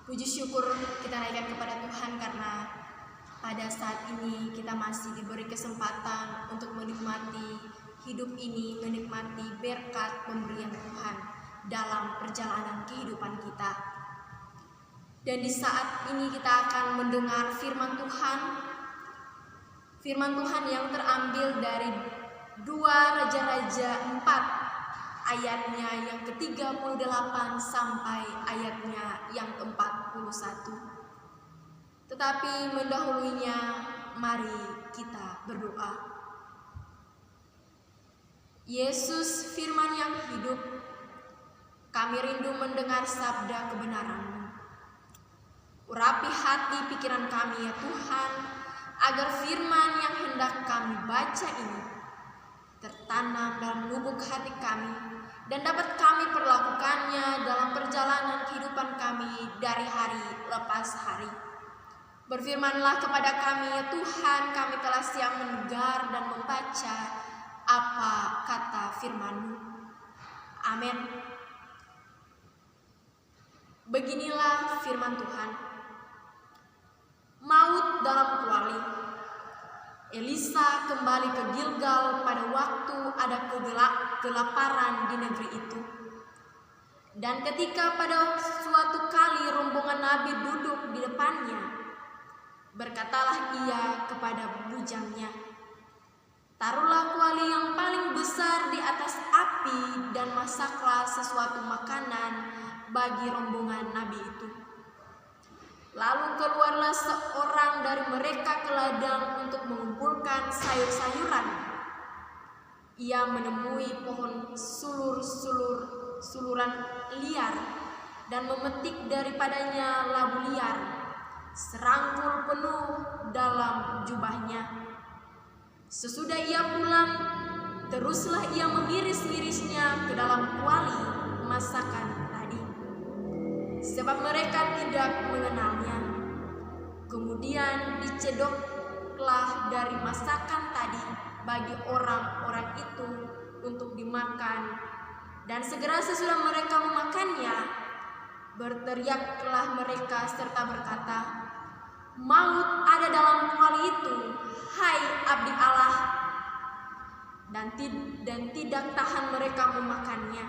Puji syukur kita naikkan kepada Tuhan karena pada saat ini kita masih diberi kesempatan untuk menikmati hidup ini, menikmati berkat pemberian Tuhan dalam perjalanan kehidupan kita. Dan di saat ini kita akan mendengar firman Tuhan yang terambil dari 2 Raja-Raja 4 ayatnya yang ke-38 sampai ayatnya yang ke-41. Tetapi mendahulunya mari kita berdoa. Yesus, firman yang hidup, kami rindu mendengar sabda kebenaran-Mu. Urapi hati pikiran kami ya Tuhan, agar firman yang hendak kami baca ini tertanam dalam lubuk hati kami dan dapat kami perlakukannya dalam perjalanan kehidupan kami dari hari lepas hari. Berfirmanlah kepada kami ya Tuhan, kami telah siap mendengar dan membaca apa kata firman-Mu. Amin. Beginilah firman Tuhan. Maut dalam kuali. Elisa kembali ke Gilgal pada waktu ada kelaparan di negeri itu. Dan ketika pada suatu kali rombongan nabi duduk di depannya, berkatalah ia kepada bujangnya, "Taruhlah kuali yang paling besar di atas api dan masaklah sesuatu makanan bagi rombongan nabi itu." Lalu keluarlah seorang dari mereka ke ladang untuk mengumpulkan sayur-sayuran. Ia menemui pohon suluran liar dan memetik daripadanya labu liar, serangkul penuh dalam jubahnya. Sesudah ia pulang, teruslah ia mengiris-irisnya ke dalam kuali masakan tadi, sebab mereka tidak mengenalnya. Kemudian dicedoklah dari masakan tadi bagi orang-orang itu untuk dimakan, dan segera sesudah mereka memakannya, berteriaklah mereka serta berkata, "Maut ada dalam kuali itu, hai abdi Allah!" Dan tidak tahan mereka memakannya.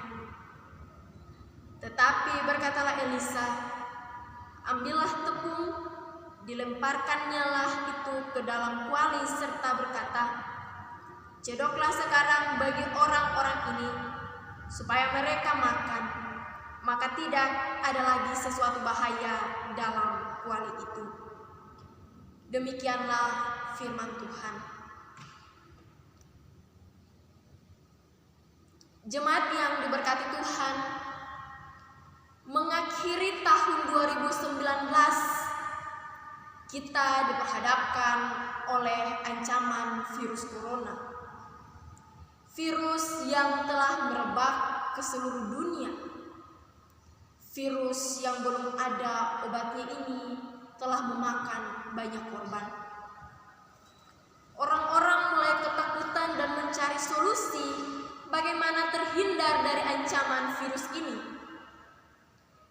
Tetapi berkatalah Elisa, "Ambillah tepung, dilemparkannya lah itu ke dalam kuali serta berkata, cedoklah sekarang bagi orang-orang ini, supaya mereka makan, maka tidak ada lagi sesuatu bahaya dalam kuali itu." Demikianlah firman Tuhan. Jemaat yang diberkati Tuhan, mengakhiri tahun 2019, kita diperhadapkan oleh ancaman virus corona. Virus yang telah merebak ke seluruh dunia. Virus yang belum ada obatnya ini telah memakan banyak korban. Orang-orang mulai ketakutan dan mencari solusi bagaimana terhindar dari ancaman virus ini.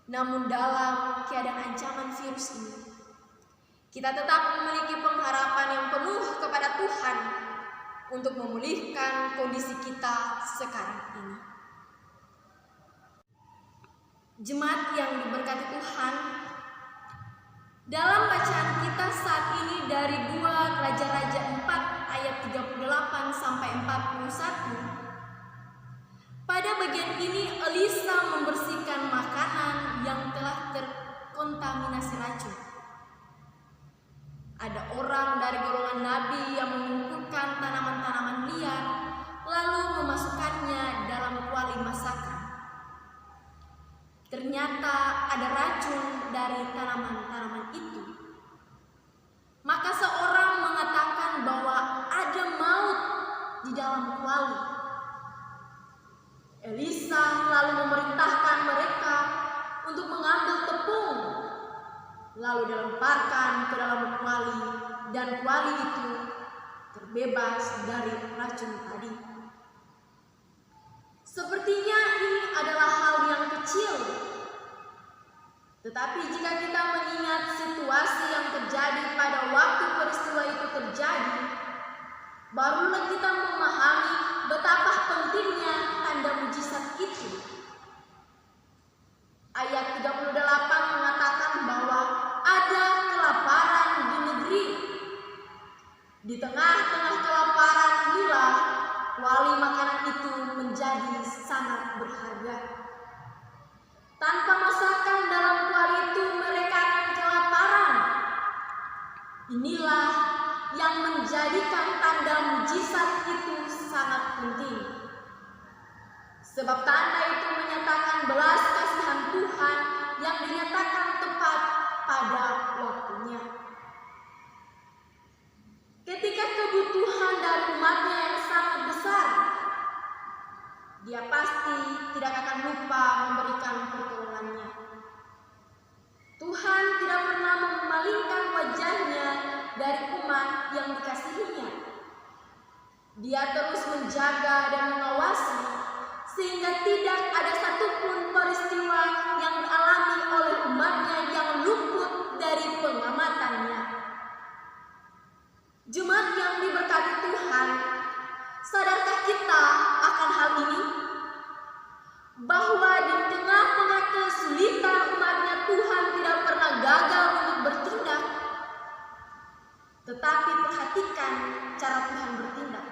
Namun dalam keadaan ancaman virus ini, kita tetap memiliki pengharapan yang penuh kepada Tuhan untuk memulihkan kondisi kita sekarang ini. Jemaat yang diberkati Tuhan, dalam bacaan kita saat ini dari 2 Raja-Raja 4 ayat 38 sampai 41, pada bagian ini Elisa membersihkan makanan yang telah terkontaminasi racun. Ada orang dari golongan nabi yang mengumpulkan tanaman-tanaman liar lalu memasukkannya dalam kuali masakan. Ternyata ada racun dari tanaman-tanaman itu. Maka seorang mengatakan bahwa ada maut di dalam kuali. Elisa lalu memerintahkan mereka untuk mengambil tepung, lalu dilemparkan ke dalam kuali, dan kuali itu terbebas dari racun tadi. Sepertinya ini adalah hal yang kecil, Tetapi jika kita mengingat situasi yang terjadi pada waktu peristiwa itu terjadi, barulah kita memahami betapa pentingnya tanda mujizat itu. Ayat 38 mengatakan bahwa ada kelaparan di negeri. Di tengah-tengah kelaparan inilah kuali makanan itu menjadi sangat berharga. Tanpa masakan dalam kuali itu mereka akan kelaparan. Inilah yang menjadikan tanda mujizat itu sangat penting. Sebab tanda itu menyatakan belas kasihan Tuhan yang dinyatakan tepat pada waktunya. Ketika kebutuhan dari umatnya yang sangat besar, Dia pasti tidak akan lupa memberikan pertolongannya. Tuhan tidak pernah memalingkan wajahnya dari umat yang dikasihinya. Dia terus menjaga dan mengawasi sehingga tidak ada satupun peristiwa yang dialami oleh umatnya yang luput dari pengamatannya. Jemaat yang diberkati Tuhan, sadarkah kita akan hal ini? Bahwa di tengah-tengah kesulitan umatnya Tuhan tidak pernah gagal untuk bertindak. Tetapi perhatikan cara Tuhan bertindak.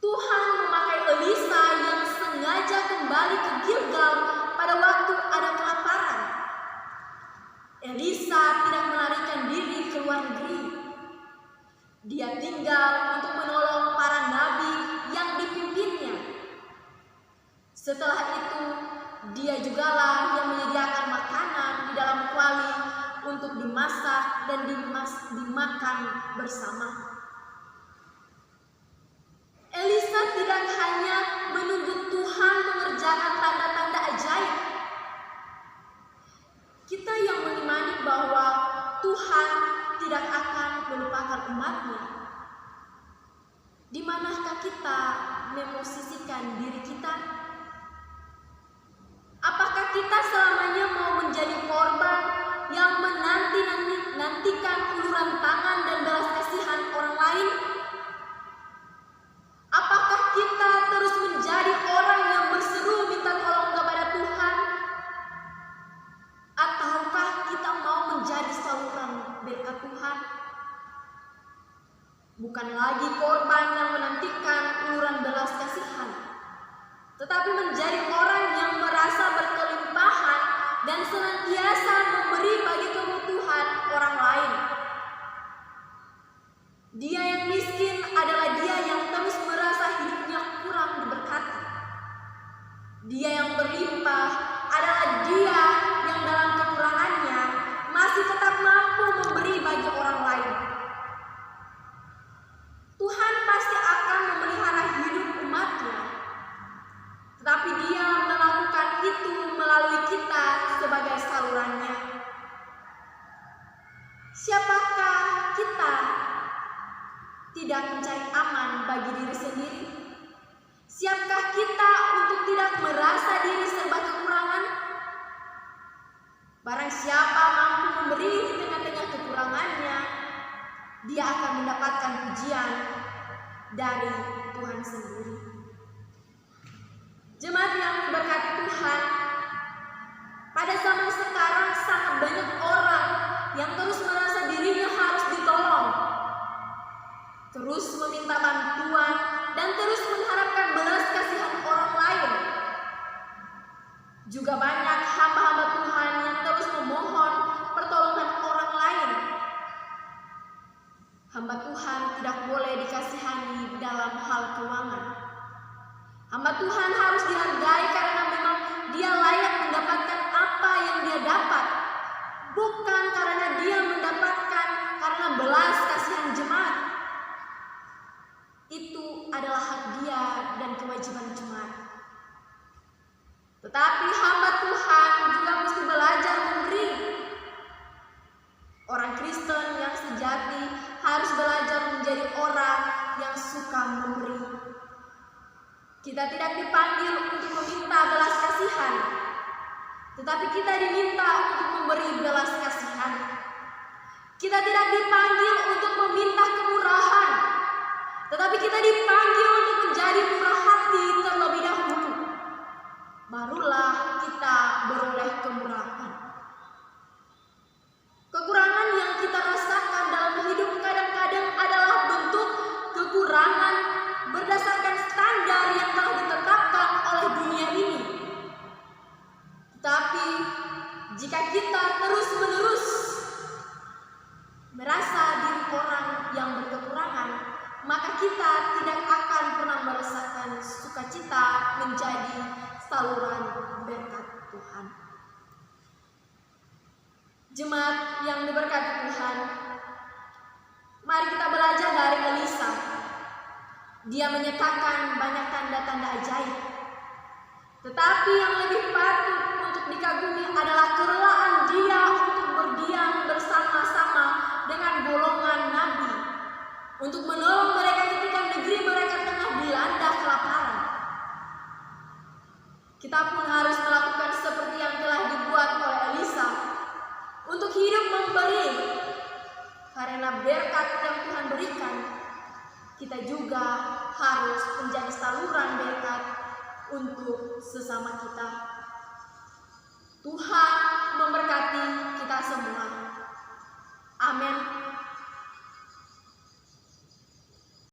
Tuhan memakai Elisa yang sengaja kembali ke Gilgal pada waktu ada kelaparan. Elisa tidak melarikan diri ke luar negeri. Dia tinggal untuk menolong para nabi yang dipimpinnya. Setelah itu, dia jugalah yang menyediakan makanan di dalam kuali untuk dimasak dan dimakan bersama. Elisa tidak hanya menunggu Tuhan mengerjakan tanda-tanda ajaib. Kita yang mengimani bahwa Tuhan tidak akan melupakan umatnya. Di manakah kita memosisikan diri kita? Apakah kita selamanya mau menjadi korban yang menantikan uluran tangan dan belas kasihan orang lain? Apakah kita terus menjadi orang yang berseru minta tolong kepada Tuhan? Ataukah kita mau menjadi saluran berkat Tuhan? Bukan lagi korban yang menantikan uluran belas kasihan, tetapi menjadi orang yang merasa berkelimpahan dan senantiasa memberi bagi kebutuhan orang lain. Dia yang miskin adalah dia yang terus merasa hidupnya kurang diberkati. Dia yang berlimpah adalah dia yang dalam kekurangannya masih tetap mampu memberi bagi orang lain. Tuhan pasti akan memelihara hidup umatnya, tetapi Dia melakukan itu melalui kita sebagai salurannya. Siapakah kita tidak mencari aman bagi diri sendiri? Siapkah kita untuk tidak merasa diri serba kekurangan? Barang siapa mampu memberi di tengah-tengah kekurangannya, dia akan mendapatkan pujian dari Tuhan sendiri. Jemaat yang diberkati Tuhan, pada zaman sekarang sangat banyak orang yang terus merasa dirinya harus ditolong, terus meminta bantuan dan terus mengharapkan belas kasihan orang lain. Juga banyak hamba-hamba Tuhan yang terus memohon pertolongan orang lain. Hamba Tuhan tidak boleh dikasihani dalam hal keuangan. Hamba Tuhan harus dihargai karena memang dia layak mendapatkan apa yang dia dapat, bukan karena dia mendapatkan karena belas kasihan jemaat. Itu adalah hak dia dan kewajiban jemaat. Tetapi hamba Tuhan juga mesti belajar memberi. Orang Kristen yang sejati harus belajar menjadi orang yang suka memberi. Kita tidak dipanggil untuk meminta belas kasihan, tetapi kita diminta untuk memberi belas kasihan. Kita tidak dipanggil untuk meminta kemurahan, tetapi kita dipanggil untuk menjadi murah hati terlebih dahulu. Barulah kita beroleh kemurahan. Kekurangan yang kita rasakan dalam hidup kadang-kadang adalah bentuk kekurangan berdasarkan standar yang telah ditetapkan oleh dunia ini. Tetapi jika kita terus-menerus merasa diri orang yang berkekurangan, maka kita tidak akan pernah merasakan sukacita menjadi saluran berkat Tuhan. Jemaat yang diberkati Tuhan, mari kita belajar dari Elisa. Dia menyatakan banyak tanda-tanda ajaib, tetapi yang lebih patut untuk dikagumi adalah kerelaan dia untuk berdiam bersama-sama dengan golongan nabi, untuk menolong mereka ketika negeri mereka tengah dilanda kelaparan. Kita pun harus melakukan seperti yang telah dibuat oleh Elisa, untuk hidup memberi, karena berkat yang Tuhan berikan, kita juga harus menjadi saluran berkat untuk sesama kita. Tuhan memberkati kita semua. Amin.